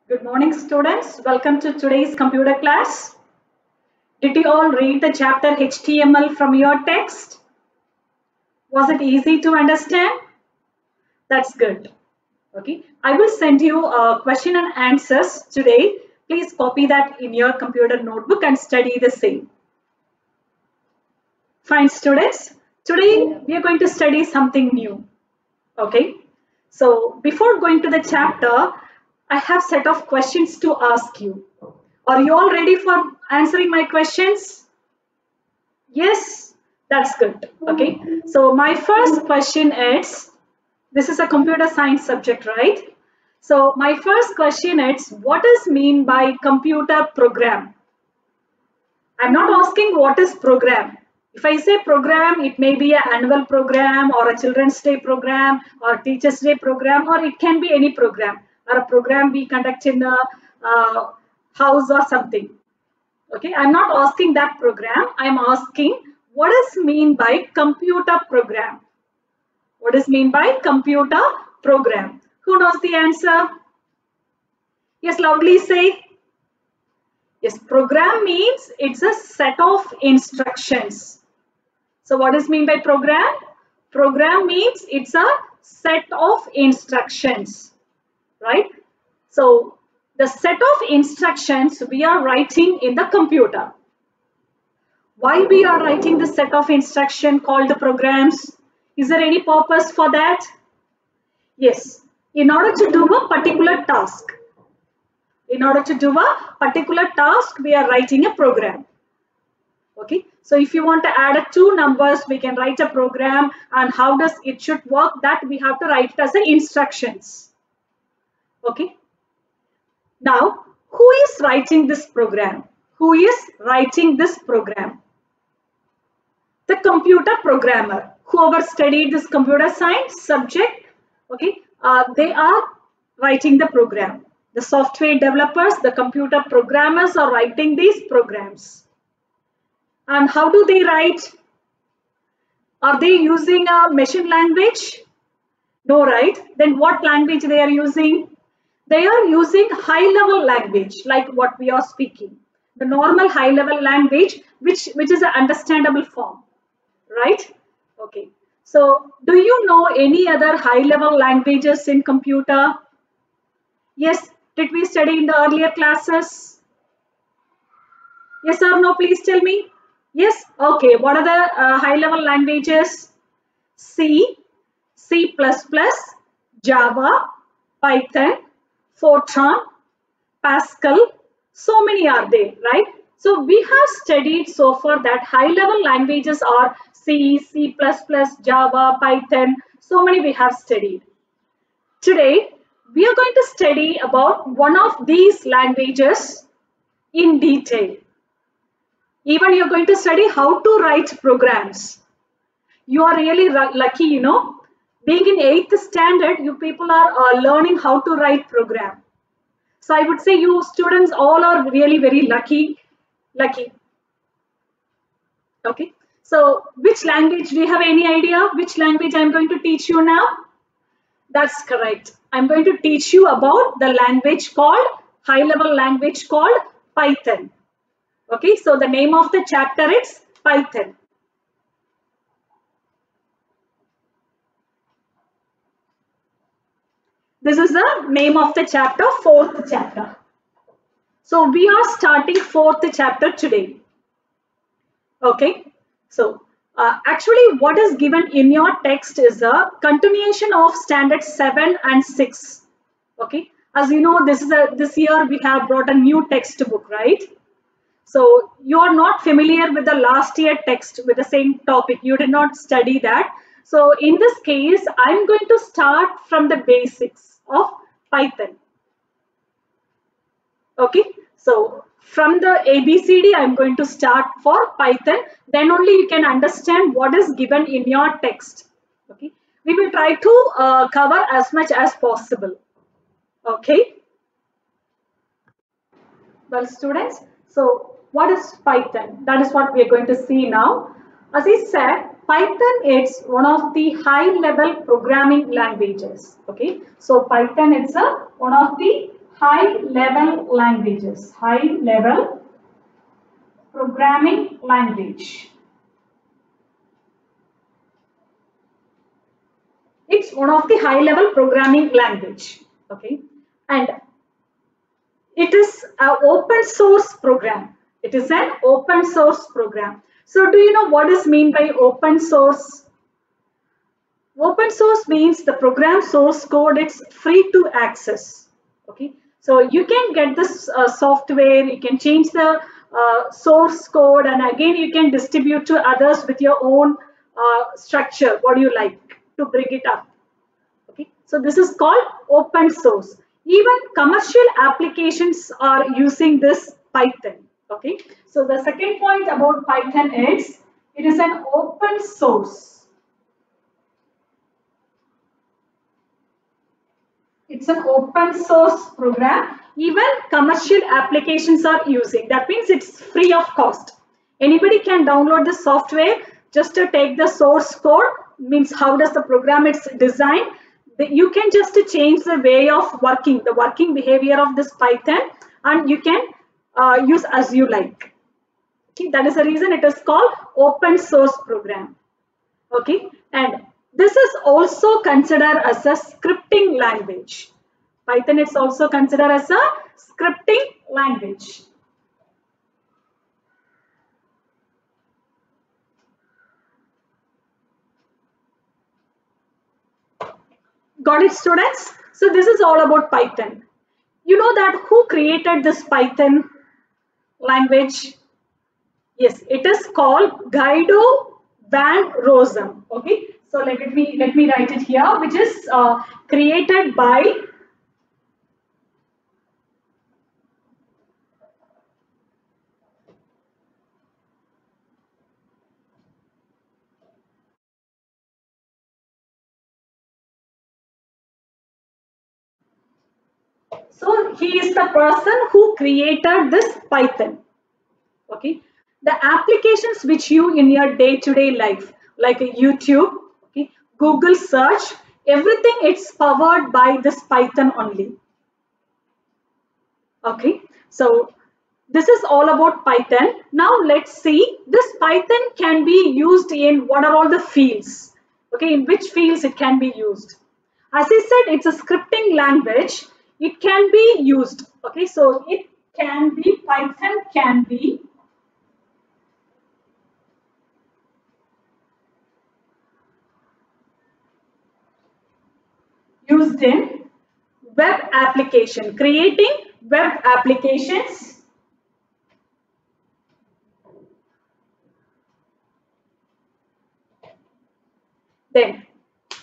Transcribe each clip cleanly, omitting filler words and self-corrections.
Good morning, students. Welcome to today's computer class. Did you all read the chapter HTML from your text? Was it easy to understand? That's good. Okay, I will send you a question and answers today. Please copy that in your computer notebook and study the same. Fine, students. Today we are going to study something new. Okay, so before going to the chapter, I have set of questions to ask you. Are you all ready for answering my questions? Yes, that's good. Okay, so my first question is, this is a computer science subject, right? So my first question is, what is mean by computer program? I'm not asking what is program. If I say program, it may be an annual program or a children's day program or teacher's day program, or it can be any program or a program we conduct in a house or something. Okay, I'm not asking that program. I'm asking what is mean by computer program? What is mean by computer program? Who knows the answer? Yes, loudly say. Yes, program means it's a set of instructions. So what is mean by program? Program means it's a set of instructions, right? So the set of instructions we are writing in the computer. Why we are writing the set of instruction called the programs? Is there any purpose for that? Yes, in order to do a particular task. In order to do a particular task, we are writing a program. Okay, so if you want to add two numbers, we can write a program, and how does it should work, that we have to write it as the instructions. Okay, now who is writing this program? Who is writing this program? The computer programmer. Whoever studied this computer science subject, okay, they are writing the program. The software developers, the computer programmers are writing these programs. And how do they write? Are they using a machine language? No, right? Then what language they are using? They are using high-level language, like what we are speaking. The normal high-level language, which is an understandable form, right? Okay. So, do you know any other high-level languages in computer? Yes. Did we study in the earlier classes? Yes or no? Please tell me. Yes. Okay. What are the high-level languages? C, C++, Java, Python, Fortran, Pascal. So many are there, right? So we have studied so far that high-level languages are C, C++, Java, Python. So many we have studied. Today, we are going to study about one of these languages in detail. Even you're going to study how to write programs. You are really lucky, you know. Being in 8th standard, you people are learning how to write program. So I would say you students all are really very lucky. Okay. So which language, do you have any idea which language I'm going to teach you now? That's correct. I'm going to teach you about the language called, high-level language called Python. Okay, so the name of the chapter is Python. This is the name of the chapter, 4th chapter. So we are starting 4th chapter today. Okay, so actually what is given in your text is a continuation of standard 7 and 6. Okay, as you know, this year we have brought a new textbook, right? So you are not familiar with the last year text with the same topic. You did not study that. So in this case, I'm going to start from the basics of Python. Okay, so from the ABCD, I'm going to start for Python. Then only you can understand what is given in your text. Okay, we will try to cover as much as possible. Okay, well, students, so what is Python? That is what we are going to see now. As I said, Python is one of the high-level programming languages. Okay, so Python is one of the high level languages, high level programming language. It's one of the high level programming language, okay, and it is an open source program. It is an open source program. So do you know what is meant by open source? Open source means the program source code, it's free to access. Okay, so you can get this software, you can change the source code, and again you can distribute to others with your own structure, what do you like to bring it up. Okay, so this is called open source. Even commercial applications are using this Python. Okay, so the second point about Python is it is an open source. It's an open source program. Even commercial applications are using. That means it's free of cost. Anybody can download the software just to take the source code. Means how does the program it's designed. You can just change the way of working, the working behavior of this Python, and you can use as you like. Okay, that is the reason it is called open source program. Okay, and this is also considered as a scripting language. Python is also considered as a scripting language. Got it, students? So this is all about Python. You know that who created this Python language? Yes, it is called Guido van Rossum. Okay, so let me write it here, which is created by So he is the person who created this Python. Okay, the applications which you in your day-to-day life, like a YouTube, okay, Google search, everything it's powered by this Python only. Okay, so this is all about Python. Now let's see, this Python can be used in what are all the fields. Okay, in which fields it can be used. As I said, it's a scripting language. It can be used. Okay, so it can be, Python can be used in web application, creating web applications. Then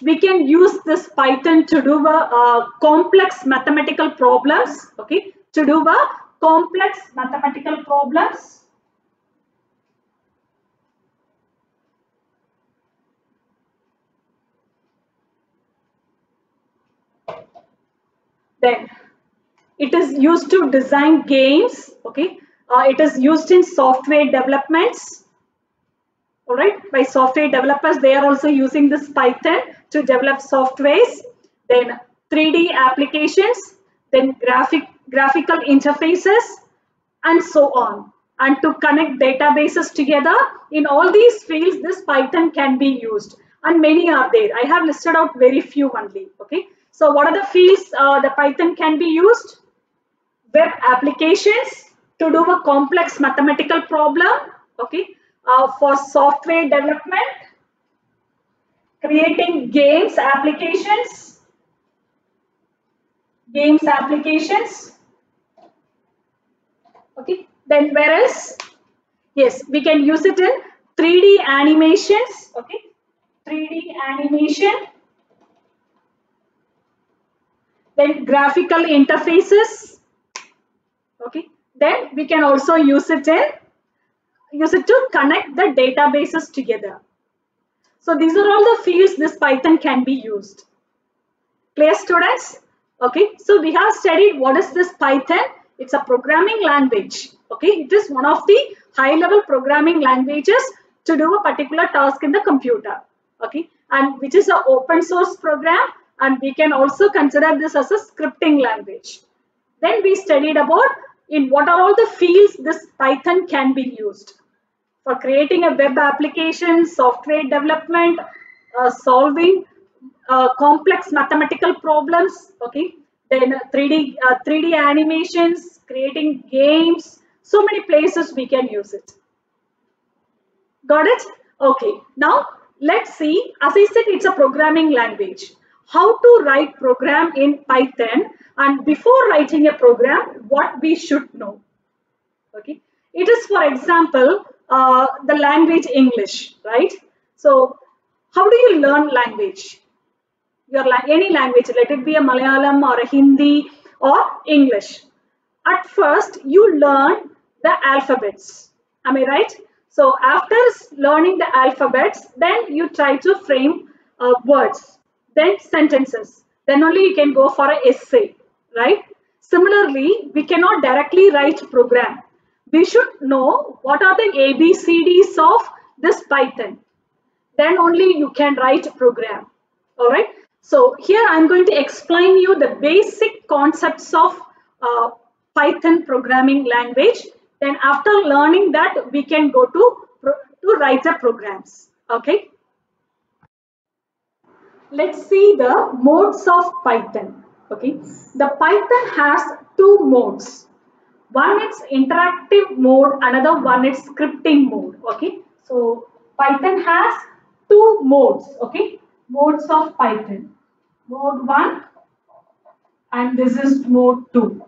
we can use this Python to do complex mathematical problems. Okay, to do complex mathematical problems. Then it is used to design games. Okay, it is used in software developments. All right, by software developers, they are also using this Python to develop softwares. Then 3D applications, then graphical interfaces, and so on. And to connect databases together, in all these fields, this Python can be used. And many are there. I have listed out very few only. Okay, so what are the fields the Python can be used? Web applications, to do a complex mathematical problem. Okay, for software development, creating games applications, okay, then whereas, yes, we can use it in 3D animations, okay, 3D animation, then graphical interfaces, okay, then we can also use it to connect the databases together. So these are all the fields this Python can be used. Clear, students? Okay, so we have studied what is this Python. It's a programming language. Okay, it is one of the high-level programming languages to do a particular task in the computer. Okay, and which is an open source program, and we can also consider this as a scripting language. Then we studied about in what are all the fields this Python can be used for creating a web application, software development, solving complex mathematical problems, okay, then 3D animations, creating games, so many places we can use it. Got it? Okay, now let's see, as I said, it's a programming language. How to write program in Python, and before writing a program, what we should know. Okay, it is, for example, the language English, right? So how do you learn language? Any language, let it be a Malayalam or a Hindi or English. At first, you learn the alphabets. Am I right? So after learning the alphabets, then you try to frame words, then sentences. Then only you can go for an essay, right? Similarly, we cannot directly write program. We should know what are the ABCDs of this Python. Then only you can write a program. All right. So here I'm going to explain you the basic concepts of Python programming language. Then after learning that, we can go to write the programs. Okay. Let's see the modes of Python. Okay. The Python has two modes. One is interactive mode, another one is scripting mode. Okay. So Python has two modes. Okay. Modes of Python. Mode 1 and this is mode 2.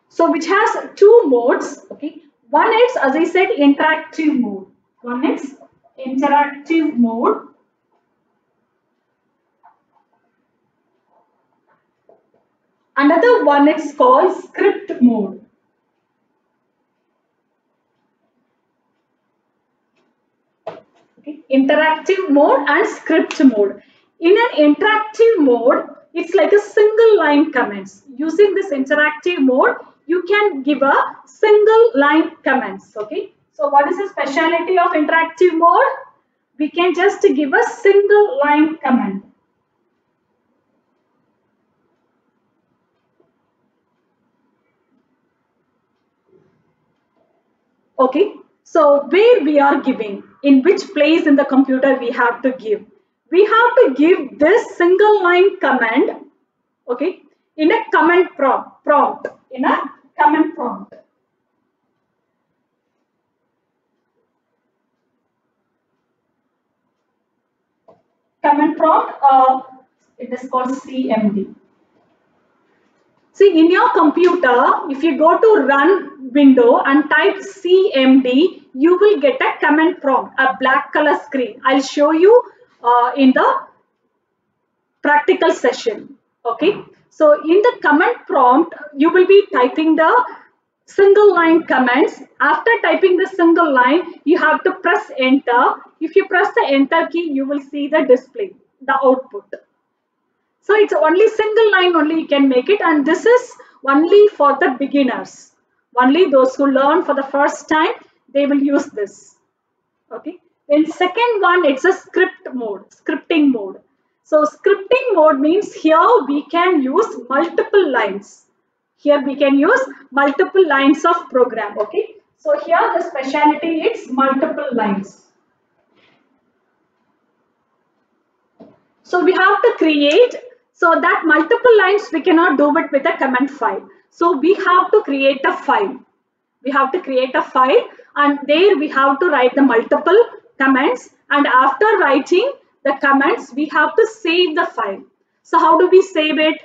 So which has two modes. Okay. One is, as I said, interactive mode. One is interactive mode. Another one is called script mode. Okay. Interactive mode and script mode. In an interactive mode, it's like a single line comments. Using this interactive mode, you can give a single line comments. Okay. So what is the speciality of interactive mode? We can just give a single line comment. Okay, so where we are giving, in which place in the computer we have to give. We have to give this single line command, okay, in a command prompt, in a command prompt. Command prompt, it is called CMD. See, in your computer, if you go to run window and type CMD, you will get a command prompt, a black color screen. I'll show you in the practical session. Okay. So in the command prompt, you will be typing the single line commands. After typing the single line, you have to press enter. If you press the enter key, you will see the display, the output. So it's only single line only you can make it, and this is only for the beginners. Only those who learn for the first time, they will use this. Okay. Then second one, it's a script mode, scripting mode. So scripting mode means here we can use multiple lines. Here we can use multiple lines of program. Okay. So here the specialty is multiple lines. So we have to create, so that multiple lines we cannot do it with a command file. So we have to create a file. We have to create a file, and there we have to write the multiple commands, and after writing the commands we have to save the file. So how do we save it?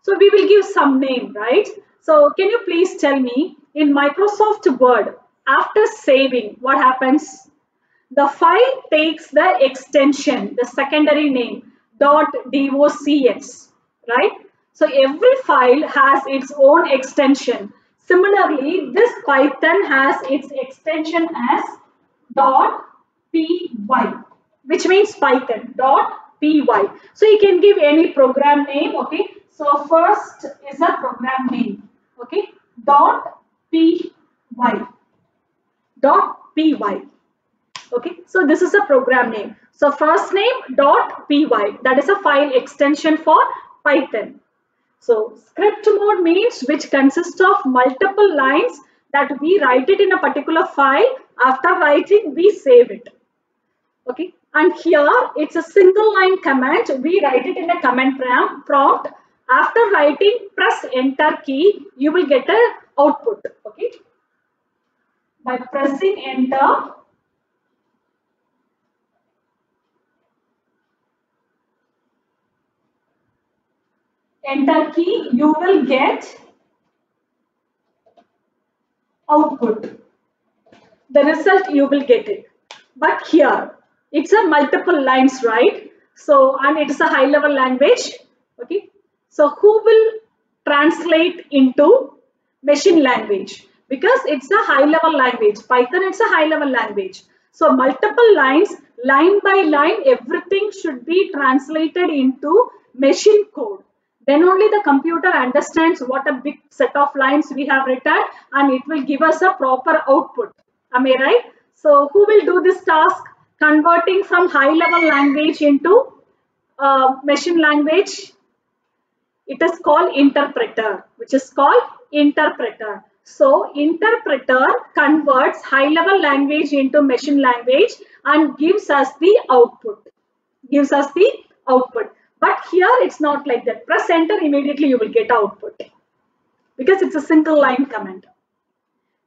So we will give some name, right? So can you please tell me, in Microsoft Word, after saving, what happens? The file takes the extension, the secondary name, .docx, right? So every file has its own extension. Similarly, this Python has its extension as .py, which means Python, .py. So you can give any program name, okay? So first is a program name, okay? .py, .py. Okay, so this is a program name. So first name .py, that is a file extension for Python. So script mode means which consists of multiple lines that we write it in a particular file. After writing, we save it. Okay, and here it's a single line command. We write it in a command prompt. After writing, press enter key, you will get a output. Okay, by pressing enter key, you will get output. The result you will get it. But here it's a multiple lines, right? So, and it's a high level language. Okay, so who will translate into machine language? Because it's a high level language. Python, it's a high level language. So multiple lines, line by line, everything should be translated into machine code. Then only the computer understands what a big set of lines we have written, and it will give us a proper output. Am I right? So who will do this task? Converting from high level language into machine language. It is called interpreter, which is called interpreter. So interpreter converts high level language into machine language and gives us the output. Gives us the output. But here it's not like that. Press enter, immediately you will get output because it's a single line command.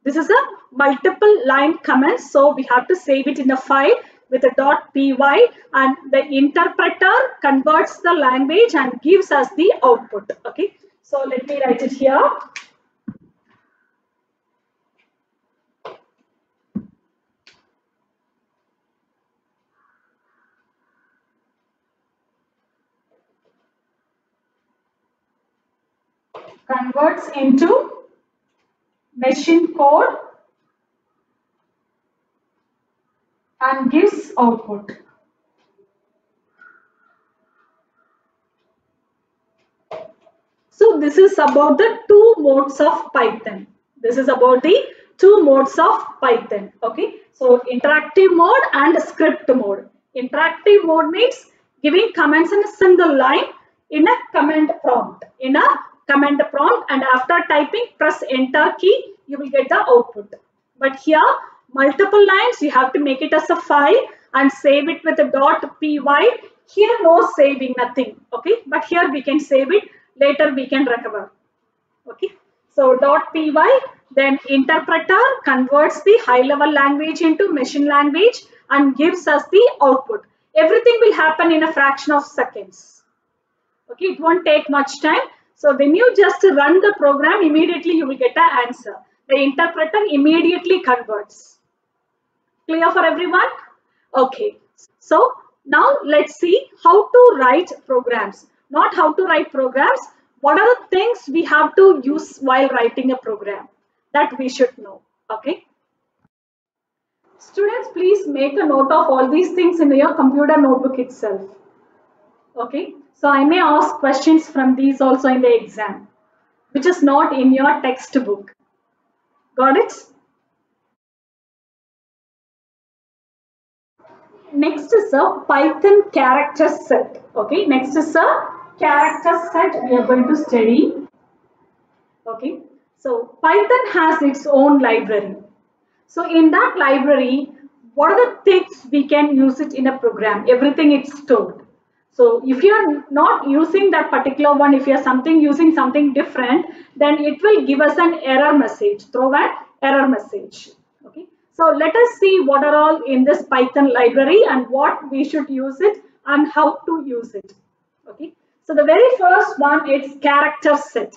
This is a multiple line command, so we have to save it in a file with a .py, and the interpreter converts the language and gives us the output. Okay, so let me write it here. Converts into machine code and gives output. So this is about the two modes of Python. This is about the two modes of Python. Okay, so interactive mode and script mode. Interactive mode means giving commands in a single line in a command prompt. In a command prompt, and after typing, press enter key, you will get the output. But here, multiple lines, you have to make it as a file and save it with a .py. Here, no saving, nothing. Okay, but here we can save it. Later we can recover. Okay, so .py, then interpreter converts the high level language into machine language and gives us the output. Everything will happen in a fraction of seconds. Okay, it won't take much time. So when you just run the program, immediately you will get an answer. The interpreter immediately converts. Clear for everyone? Okay, so now let's see how to write programs. Not how to write programs, what are the things we have to use while writing a program that we should know. Okay. Students, please make a note of all these things in your computer notebook itself. Okay. So I may ask questions from these also in the exam, which is not in your textbook. Got it? Next is a Python character set. Okay, next is a character set we are going to study. Okay, so Python has its own library. So in that library, what are the things we can use it in a program? Everything is stored. So if you are not using that particular one, if you are using something different, then it will give us an error message, throw an error message. Okay. So let us see what are all in this Python library and what we should use it and how to use it. Okay. So the very first one is character set.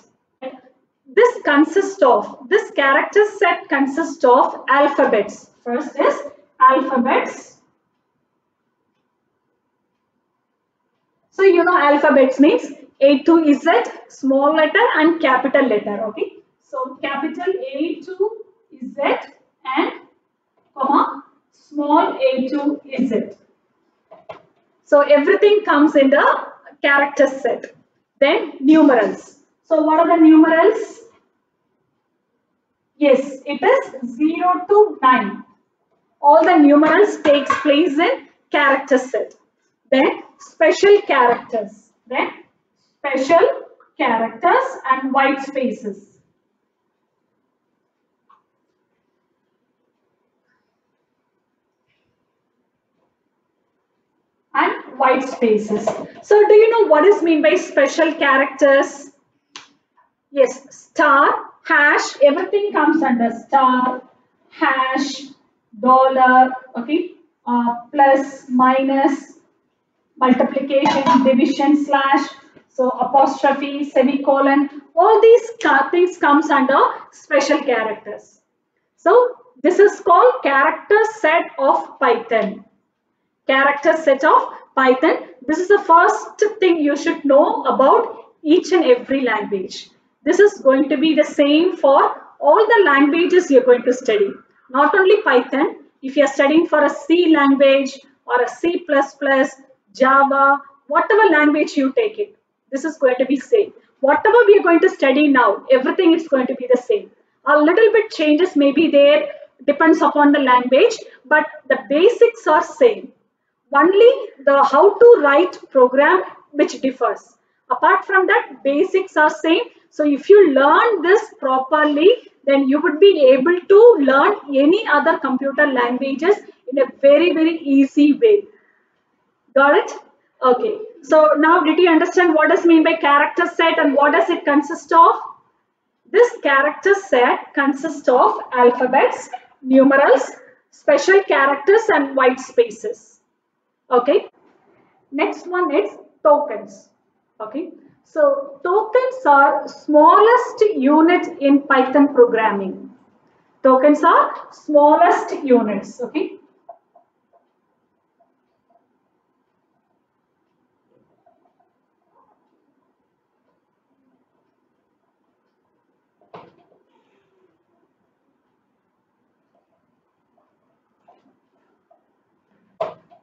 This character set consists of alphabets. First is alphabets. So you know alphabets means A to Z, small letter and capital letter. Okay. So capital A to Z and comma small a to Z. So everything comes in the character set. Then numerals. So what are the numerals? Yes, it is 0 to 9. All the numerals takes place in character set. Then special characters. Then special characters and white spaces. And white spaces. So do you know what is mean by special characters? Yes, star, hash, everything comes under star, hash, dollar, okay, plus, minus, multiplication, division, slash, so apostrophe, semicolon, all these things comes under special characters. So this is called character set of Python. Character set of Python. This is the first thing you should know about each and every language. This is going to be the same for all the languages you're going to study. Not only Python, if you're studying for a C language or a C++, Java, whatever language you take it, this is going to be same. Whatever we are going to study now, everything is going to be the same. A little bit changes may be there, depends upon the language, but the basics are same. Only the how to write program which differs. Apart from that, basics are same. So if you learn this properly, then you would be able to learn any other computer languages in a very easy way. Got it? Okay. So now did you understand what does mean by character set and what does it consist of? This character set consists of alphabets, numerals, special characters and white spaces. Okay. Next one is tokens. Okay. So tokens are smallest unit in Python programming. Tokens are smallest units. Okay.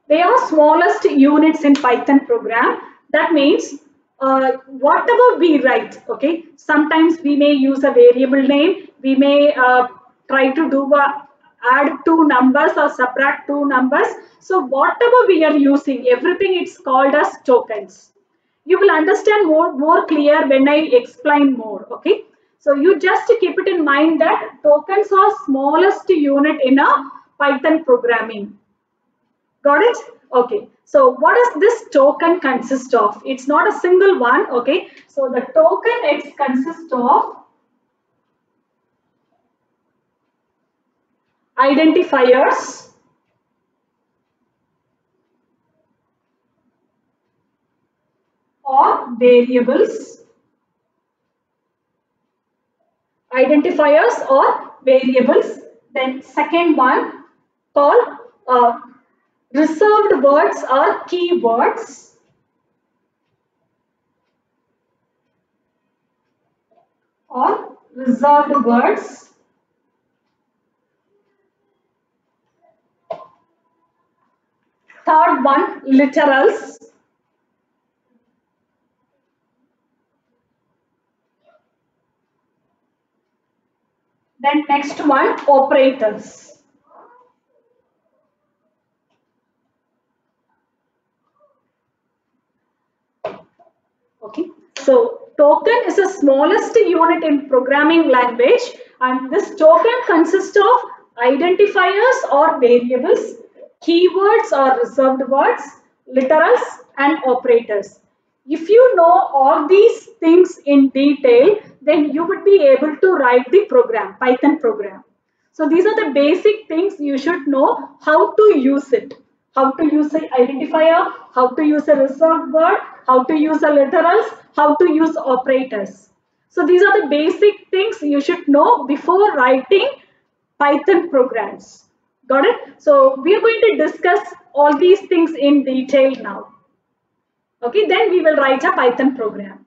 They are smallest units in Python program. That means whatever we write, okay, sometimes we may use a variable name, we may try to do add two numbers or subtract two numbers. So whatever we are using, everything it's called as tokens. You will understand more clear when I explain more, okay. So you just keep it in mind that tokens are smallest unit in a Python programming. Got it? Okay. So what does this token consist of? It's not a single one. Okay. So the token it consists of identifiers, or variables. Identifiers or variables. Then second one called reserved words or keywords. Or reserved words. Third one, literals. Then next one, operators. Okay. So token is the smallest unit in programming language, and this token consists of identifiers or variables, keywords or reserved words, literals and operators. If you know all these things in detail, then you would be able to write the program, Python program. So these are the basic things you should know how to use it. How to use an identifier, how to use a reserved word, how to use a literals, how to use operators. So these are the basic things you should know before writing Python programs. Got it? So we are going to discuss all these things in detail now. Okay, then we will write a Python program.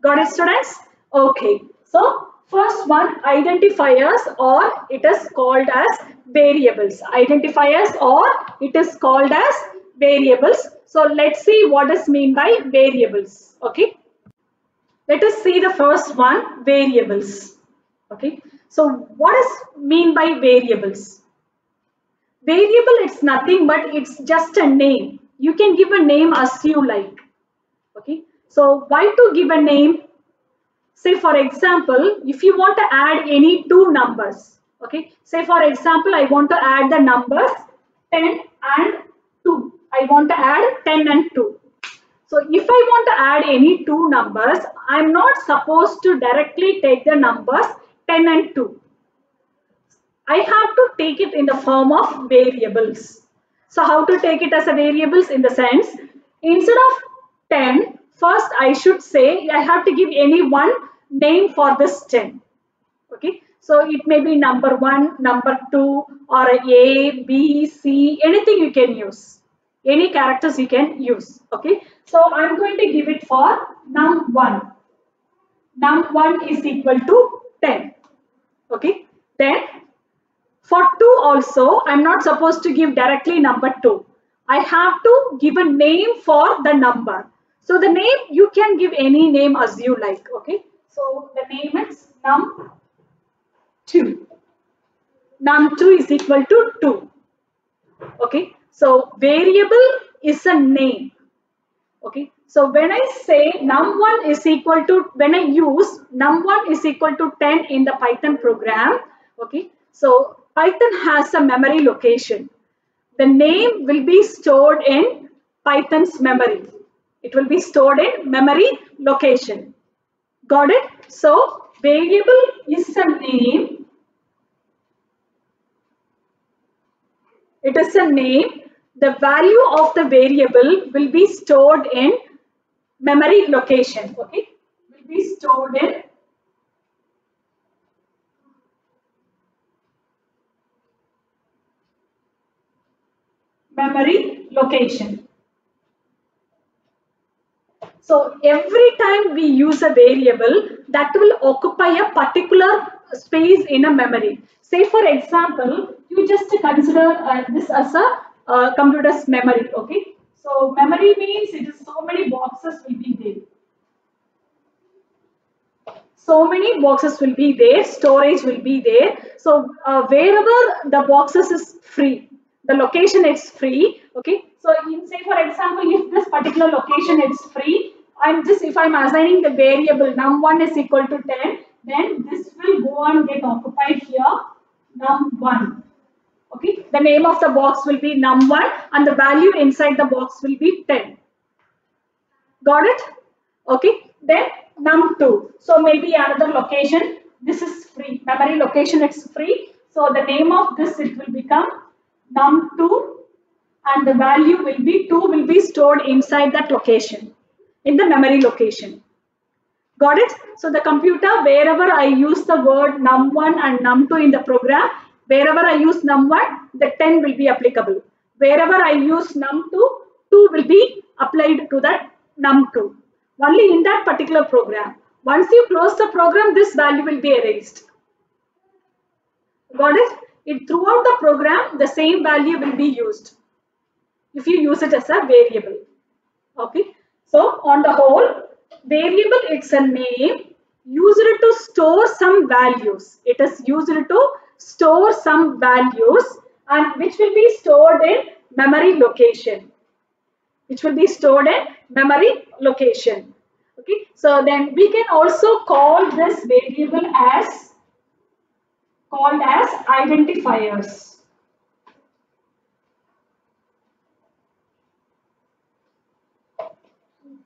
Got it, students? Okay. So first one, identifiers, or it is called as variables. Identifiers, or it is called as variables. So let's see what is mean by variables. Okay. Let us see the first one, variables. Okay. So what is mean by variables? Variable, it's nothing but it's just a name. You can give a name as you like. Okay. So why to give a name? Say for example, if you want to add any two numbers, okay, say for example, I want to add the numbers 10 and 2. I want to add 10 and 2. So if I want to add any two numbers, I'm not supposed to directly take the numbers 10 and 2. I have to take it in the form of variables. So how to take it as a variables in the sense, instead of 10, first I should say I have to give any one name for this 10. Okay, so it may be number 1, number 2, or A, B, C, anything you can use. Any characters you can use. Okay, so I'm going to give it for num1. Num1 is equal to 10. Okay, then for 2 also, I'm not supposed to give directly number 2. I have to give a name for the number. So the name, you can give any name as you like. Okay, so the name is num2. Num2 is equal to 2. Okay, so variable is a name. Okay, so when I say num1 is equal to, when I use num1 is equal to 10 in the Python program, okay, so Python has a memory location. The name will be stored in Python's memory. It will be stored in memory location. Got it? So variable is a name. It is a name. The value of the variable will be stored in memory location. Okay, will be stored in memory location. So every time we use a variable, that will occupy a particular space in a memory. Say for example, you just consider this as a computer's memory. Okay, so memory means it is so many boxes will be there. So many boxes will be there, storage will be there. So wherever the boxes is free, the location is free. Okay, so in, say for example, if this particular location is free, if I'm assigning the variable num1 is equal to 10, then this will go and get occupied here, num1. Okay, the name of the box will be num1 and the value inside the box will be 10. Got it? Okay, then num2. So maybe another location. This is free. Memory location is free. So the name of this, it will become num2 and the value will be 2 will be stored inside that location in the memory location. Got it? So the computer, wherever I use the word num1 and num2 in the program, wherever I use num1, the 10 will be applicable. Wherever I use num2, 2 will be applied to that num2. Only in that particular program. Once you close the program, this value will be erased. Got it? Throughout the program, the same value will be used if you use it as a variable. Okay. So on the whole, variable, it's a name used to store some values. It is used to store some values and which will be stored in memory location. Which will be stored in memory location. Okay. So then we can also call this variable as called as identifiers.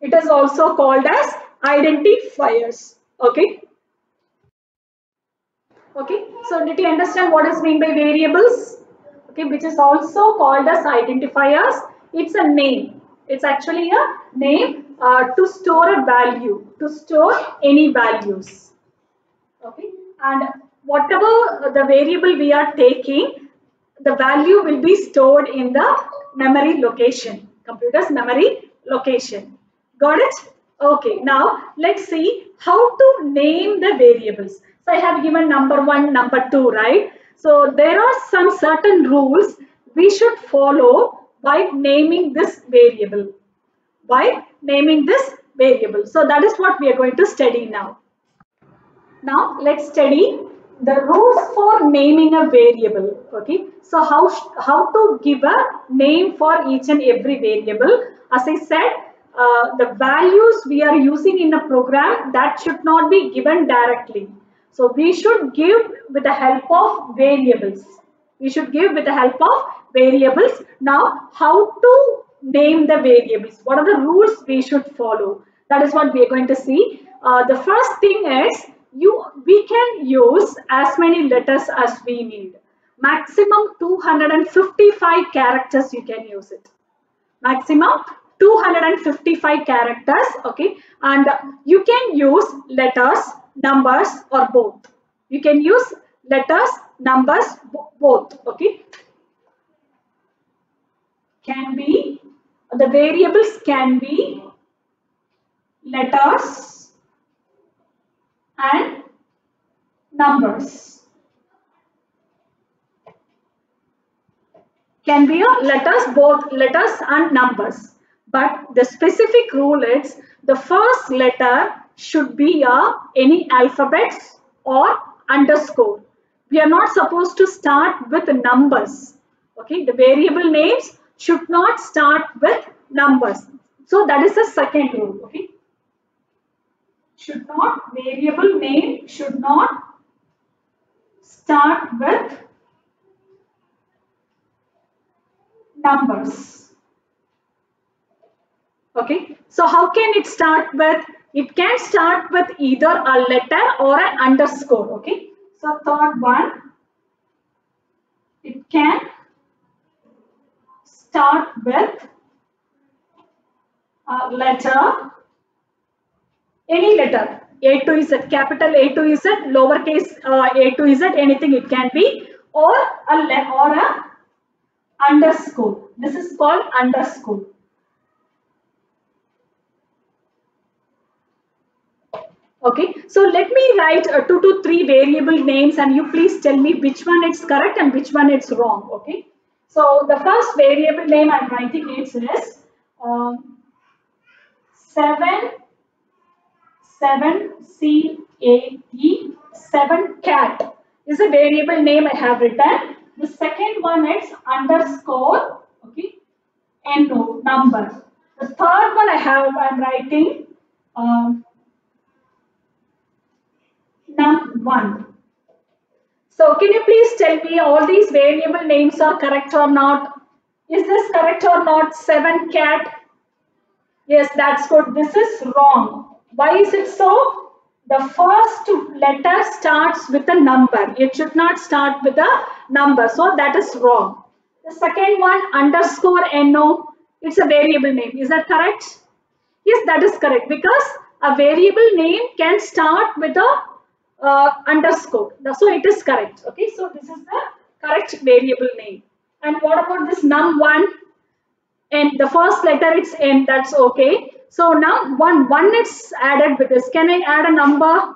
It is also called as identifiers. Okay. Okay. So did you understand what is meant by variables? Okay, which is also called as identifiers. It's a name. It's actually a name to store a value, to store any values. Okay, and whatever the variable we are taking, the value will be stored in the memory location, computer's memory location. Got it? Okay, now let's see how to name the variables. So I have given number 1, number 2, right? So there are some certain rules we should follow by naming this variable. By naming this variable. So that is what we are going to study now. Now let's study the rules for naming a variable. Okay, so how to give a name for each and every variable. As I said, the values we are using in a program, that should not be given directly. So we should give with the help of variables. We should give with the help of variables. Now, how to name the variables? What are the rules we should follow? That is what we are going to see. The first thing is we can use as many letters as we need. Maximum 255 characters you can use it. Maximum 255 characters, okay, and you can use letters, numbers, or both. You can use letters, numbers, both, okay. Can be, the variables can be letters and numbers. Can be a letters, both letters and numbers. But the specific rule is the first letter should be any alphabets or underscore. We are not supposed to start with numbers. Okay, the variable names should not start with numbers. So that is the second rule. Okay, variable name should not start with numbers. Okay, so how can it start with? It can start with either a letter or an underscore. Okay, so third one, it can start with a letter, any letter, A to Z, capital A to Z, lowercase a to Z, anything it can be, or a underscore. This is called underscore. Okay, so let me write 2 to 3 variable names and you please tell me which one is correct and which one is wrong. Okay, so the first variable name I'm writing is 7 cat is a variable name I have written. The second one is underscore, okay, no number. The third one I'm writing num1. So can you please tell me all these variable names are correct or not? Is this correct or not? 7 cat. Yes, that's good. This is wrong. Why is it so? The first letter starts with a number. It should not start with a number. So that is wrong. The second one, underscore no, it's a variable name. Is that correct? Yes, that is correct because a variable name can start with a underscore. So it is correct. Okay, so this is the correct variable name. And what about this num1? And the first letter it's N, that's okay. So now one is added with this. Can I add a number?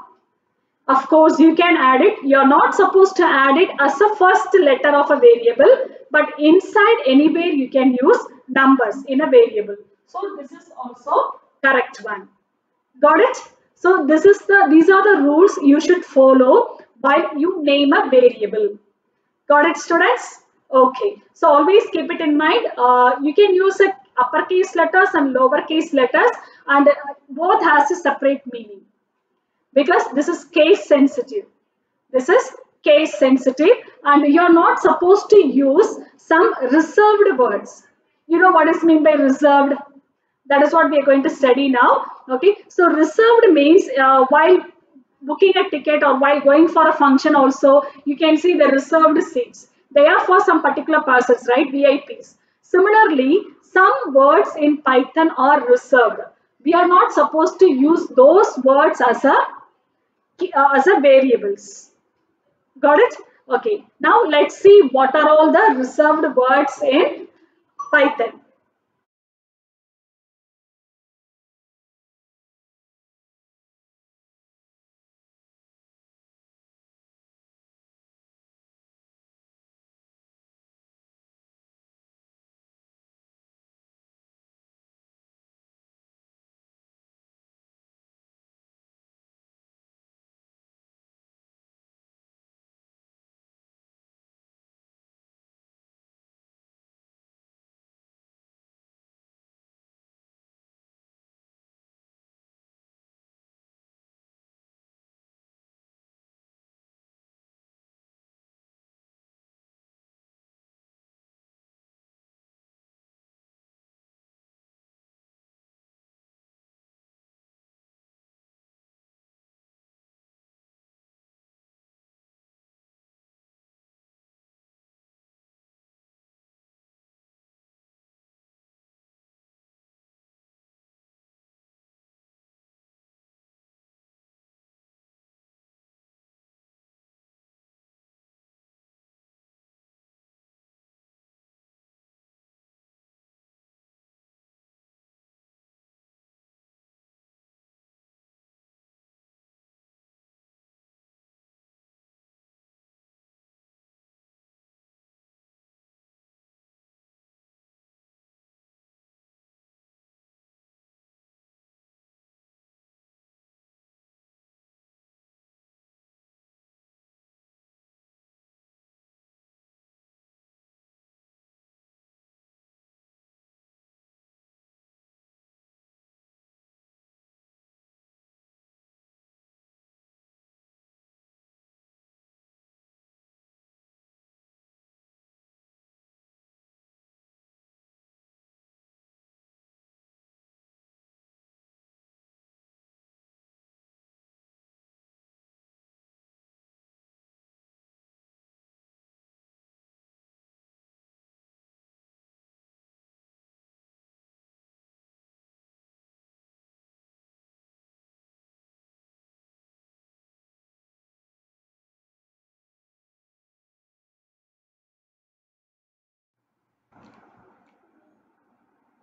Of course you can add it. You're not supposed to add it as a first letter of a variable, but inside anywhere you can use numbers in a variable. So this is also correct one. Got it? So these are the rules you should follow while you name a variable. Got it, students? Okay. So always keep it in mind. You can use uppercase letters and lowercase letters, and both has a separate meaning because this is case sensitive. This is case sensitive, and you're not supposed to use some reserved words. You know what is meant by reserved? That is what we are going to study now. Okay. So reserved means while booking a ticket or while going for a function also, you can see the reserved seats. They are for some particular persons, right? VIPs. Similarly, some words in Python are reserved. We are not supposed to use those words as a variables. Got it? Okay. Now let's see what are all the reserved words in Python.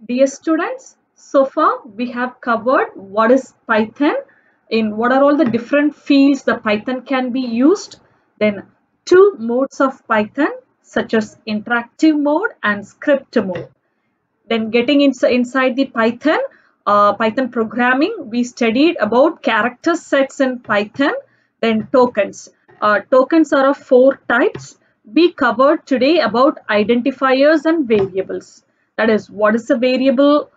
Dear students, so far we have covered what is Python, in what are all the different fields the Python can be used, then two modes of Python such as interactive mode and script mode. Then getting inside the Python programming, we studied about character sets in Python, then tokens. Tokens are of four types. We covered today about identifiers and variables. That is, what is a variable,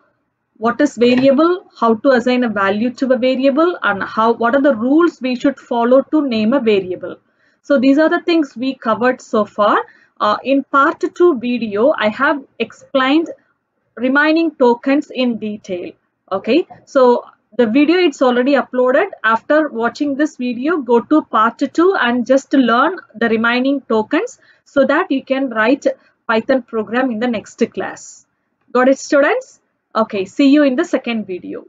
what is variable, how to assign a value to a variable, and what are the rules we should follow to name a variable. So these are the things we covered so far. In part 2 video, I have explained remaining tokens in detail. Okay, so the video it's already uploaded. After watching this video, go to part 2 and just learn the remaining tokens so that you can write Python program in the next class. Got it, students? Okay, see you in the second video.